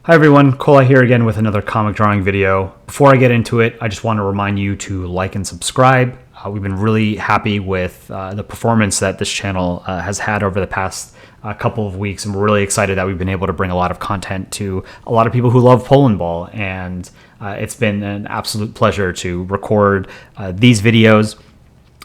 Hi everyone, Koleye here again with another comic drawing video. Before I get into it, I just want to remind you to like and subscribe. We've been really happy with the performance that this channel has had over the past couple of weeks, and we're really excited that we've been able to bring a lot of content to a lot of people who love Polandball, and it's been an absolute pleasure to record these videos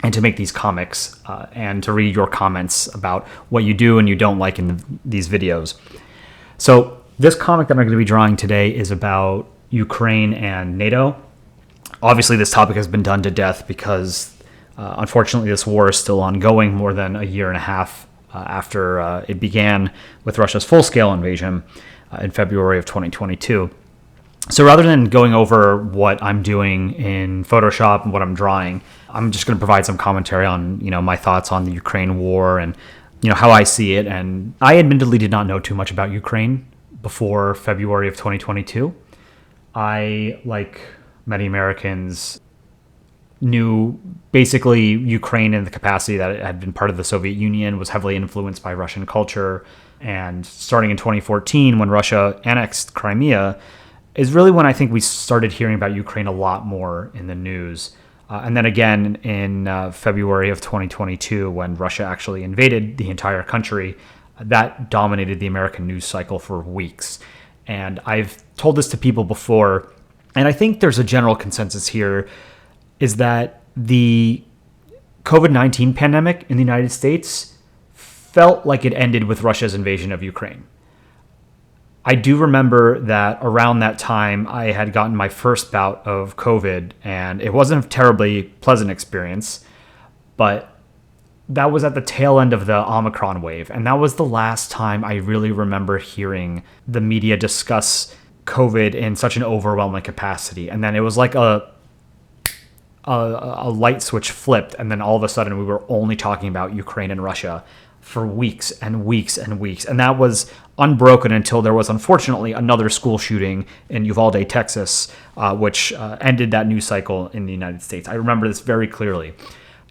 and to make these comics and to read your comments about what you do and you don't like in these videos. So this comic that I'm going to be drawing today is about Ukraine and NATO. Obviously, this topic has been done to death because, unfortunately, this war is still ongoing more than a year and a half after it began with Russia's full-scale invasion in February of 2022. So rather than going over what I'm doing in Photoshop and what I'm drawing, I'm just going to provide some commentary on, my thoughts on the Ukraine war and, how I see it. And I admittedly did not know too much about Ukraine before February of 2022. I, like many Americans, knew basically Ukraine in the capacity that it had been part of the Soviet Union, was heavily influenced by Russian culture. And starting in 2014, when Russia annexed Crimea, is really when I think we started hearing about Ukraine a lot more in the news. And then again in February of 2022, when Russia actually invaded the entire country, that dominated the American news cycle for weeks. And I've told this to people before, and I think there's a general consensus here, is that the COVID-19 pandemic in the United States felt like it ended with Russia's invasion of Ukraine. I do remember that around that time, I had gotten my first bout of COVID, and it wasn't a terribly pleasant experience, but that was at the tail end of the Omicron wave. And that was the last time I really remember hearing the media discuss COVID in such an overwhelming capacity. And then it was like a light switch flipped, and then all of a sudden we were only talking about Ukraine and Russia for weeks and weeks and weeks. And that was unbroken until there was, unfortunately, another school shooting in Uvalde, Texas, which ended that news cycle in the United States. I remember this very clearly.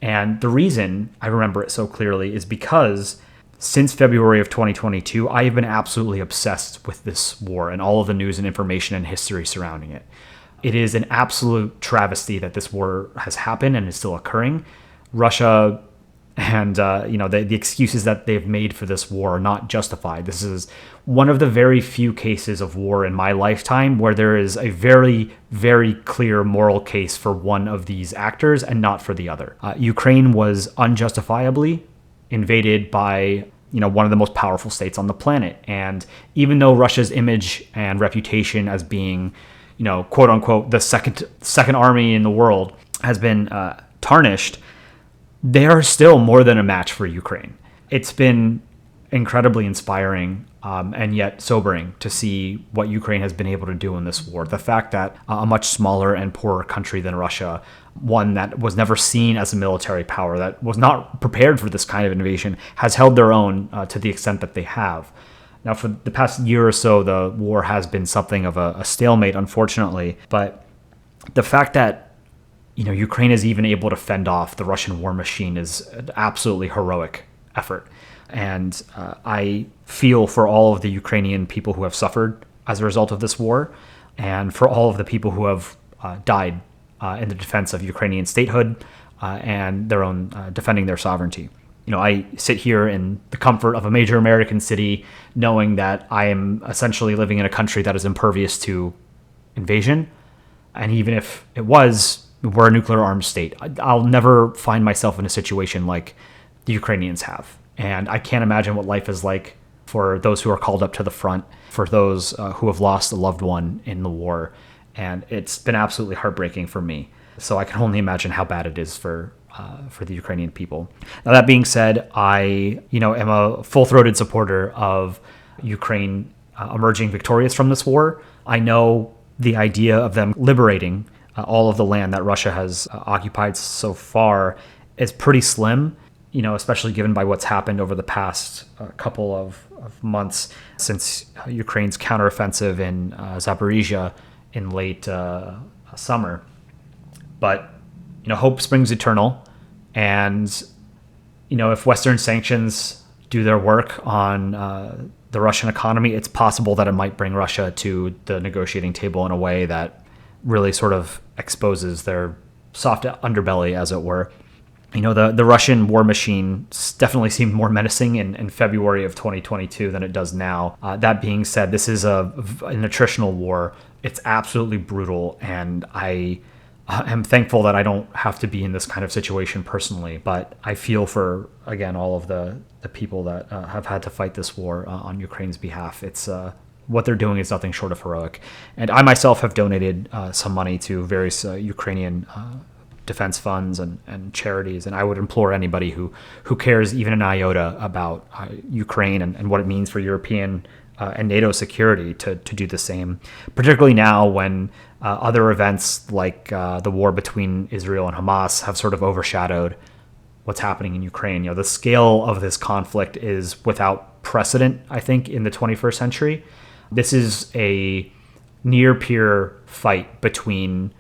And the reason I remember it so clearly is because since February of 2022, I have been absolutely obsessed with this war and all of the news and information and history surrounding it. It is an absolute travesty that this war has happened and is still occurring. Russia and the excuses that they've made for this war are not justified. This is one of the very few cases of war in my lifetime where there is a very, very clear moral case for one of these actors and not for the other. Ukraine was unjustifiably invaded by one of the most powerful states on the planet. And even though Russia's image and reputation as being, quote unquote, the second army in the world has been tarnished, they are still more than a match for Ukraine. It's been incredibly inspiring and yet sobering to see what Ukraine has been able to do in this war. The fact that a much smaller and poorer country than Russia, one that was never seen as a military power, that was not prepared for this kind of invasion, has held their own to the extent that they have. Now, for the past year or so, the war has been something of a stalemate, unfortunately. But the fact that Ukraine is even able to fend off the Russian war machine is an absolutely heroic effort. And I feel for all of the Ukrainian people who have suffered as a result of this war, and for all of the people who have died in the defense of Ukrainian statehood and their own defending their sovereignty. I sit here in the comfort of a major American city knowing that I am essentially living in a country that is impervious to invasion. And even if we're a nuclear armed state, I'll never find myself in a situation like the Ukrainians have. And I can't imagine what life is like for those who are called up to the front, for those who have lost a loved one in the war. And it's been absolutely heartbreaking for me. So I can only imagine how bad it is for the Ukrainian people. Now, that being said, I am a full-throated supporter of Ukraine emerging victorious from this war. I know the idea of them liberating all of the land that Russia has occupied so far is pretty slim, especially given by what's happened over the past couple of months since Ukraine's counteroffensive in Zaporizhia in late summer. But, hope springs eternal. And, if Western sanctions do their work on the Russian economy, it's possible that it might bring Russia to the negotiating table in a way that really sort of exposes their soft underbelly, as it were. The Russian war machine definitely seemed more menacing in February of 2022 than it does now. That being said, this is a nutritional war. It's absolutely brutal, and I am thankful that I don't have to be in this kind of situation personally, but I feel for, again, all of the people that have had to fight this war on Ukraine's behalf. It's what they're doing is nothing short of heroic. And I myself have donated some money to various Ukrainian defense funds and charities, and I would implore anybody who cares even an iota about Ukraine and what it means for European and NATO security to do the same, particularly now when other events like the war between Israel and Hamas have sort of overshadowed what's happening in Ukraine. The scale of this conflict is without precedent, I think, in the 21st century. This is a NearPeer fight between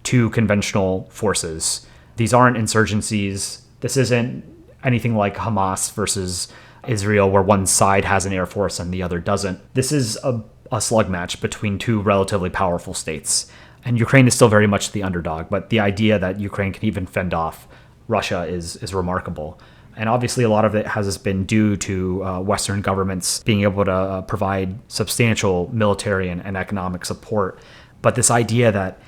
two conventional forces. These aren't insurgencies. This isn't anything like Hamas versus Israel, where one side has an air force and the other doesn't. This is a slug match between two relatively powerful states. And Ukraine is still very much the underdog, but the idea that Ukraine can even fend off Russia is remarkable. And obviously a lot of it has been due to Western governments being able to provide substantial military and economic support. But this idea that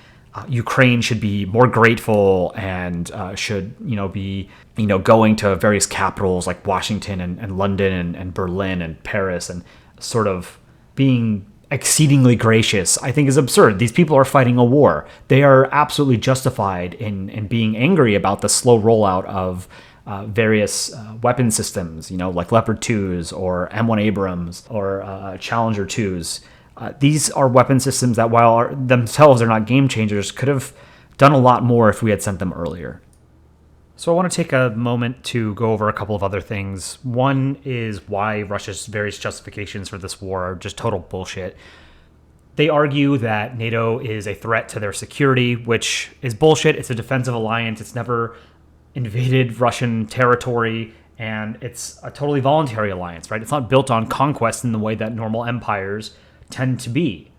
Ukraine should be more grateful and should, be, going to various capitals like Washington and London and Berlin and Paris and sort of being exceedingly gracious, I think is absurd. These people are fighting a war. They are absolutely justified in being angry about the slow rollout of various weapon systems, like Leopard 2s or M1 Abrams or Challenger 2s. These are weapon systems that, while themselves are not game changers, could have done a lot more if we had sent them earlier. So I want to take a moment to go over a couple of other things. One is why Russia's various justifications for this war are just total bullshit. They argue that NATO is a threat to their security, which is bullshit. It's a defensive alliance. It's never invaded Russian territory, and it's a totally voluntary alliance, right? It's not built on conquest in the way that normal empires tend to be.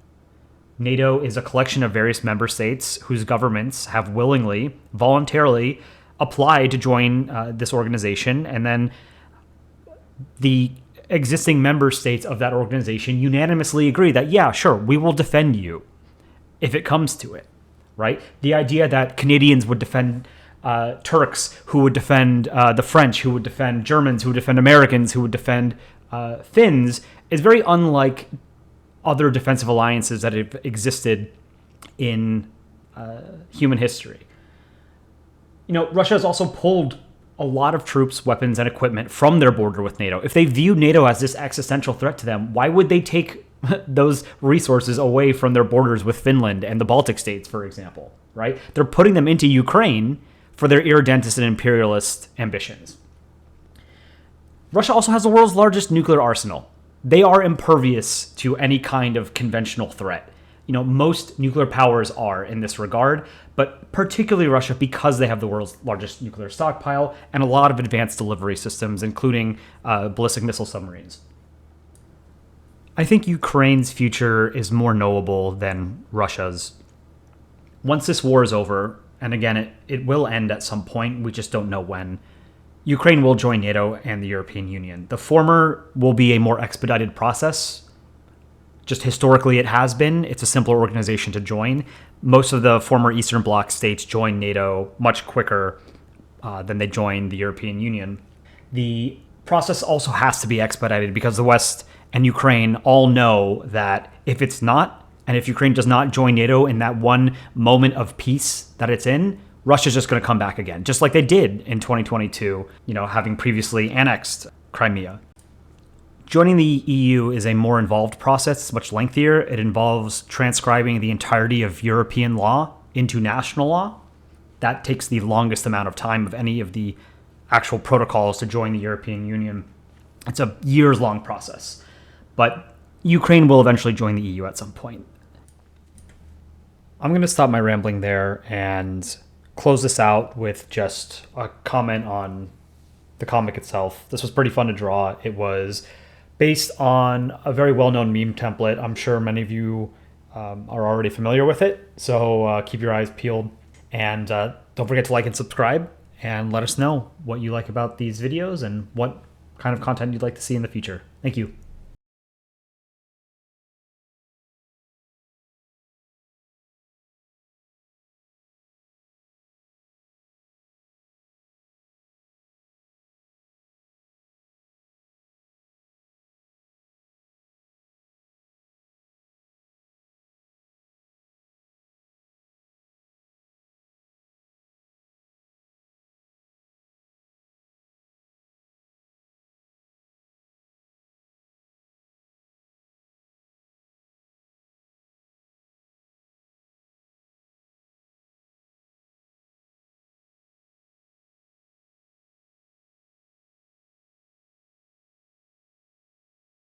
NATO is a collection of various member states whose governments have willingly, voluntarily applied to join this organization, and then the existing member states of that organization unanimously agree that, yeah, sure, we will defend you if it comes to it, right? The idea that Canadians would defend Turks, who would defend the French, who would defend Germans, who would defend Americans, who would defend Finns, is very unlike other defensive alliances that have existed in human history. Russia has also pulled a lot of troops, weapons, and equipment from their border with NATO. If they view NATO as this existential threat to them, why would they take those resources away from their borders with Finland and the Baltic states, for example, right? They're putting them into Ukraine for their irredentist and imperialist ambitions. Russia also has the world's largest nuclear arsenal. They are impervious to any kind of conventional threat. Most nuclear powers are in this regard, but particularly Russia, because they have the world's largest nuclear stockpile and a lot of advanced delivery systems, including ballistic missile submarines. I think Ukraine's future is more knowable than Russia's. Once this war is over, and again, it will end at some point, we just don't know when, Ukraine will join NATO and the European Union. The former will be a more expedited process. Just historically, it has been. It's a simpler organization to join. Most of the former Eastern Bloc states joined NATO much quicker than they joined the European Union. The process also has to be expedited because the West and Ukraine all know that if it's not, and if Ukraine does not join NATO in that one moment of peace that it's in, Russia's just going to come back again, just like they did in 2022, having previously annexed Crimea. Joining the EU is a more involved process. It's much lengthier. It involves transcribing the entirety of European law into national law. That takes the longest amount of time of any of the actual protocols to join the European Union. It's a years-long process. But Ukraine will eventually join the EU at some point. I'm going to stop my rambling there and close this out with just a comment on the comic itself. This was pretty fun to draw. It was based on a very well-known meme template. I'm sure many of you are already familiar with it, so keep your eyes peeled. And don't forget to like and subscribe, and let us know what you like about these videos and what kind of content you'd like to see in the future. Thank you.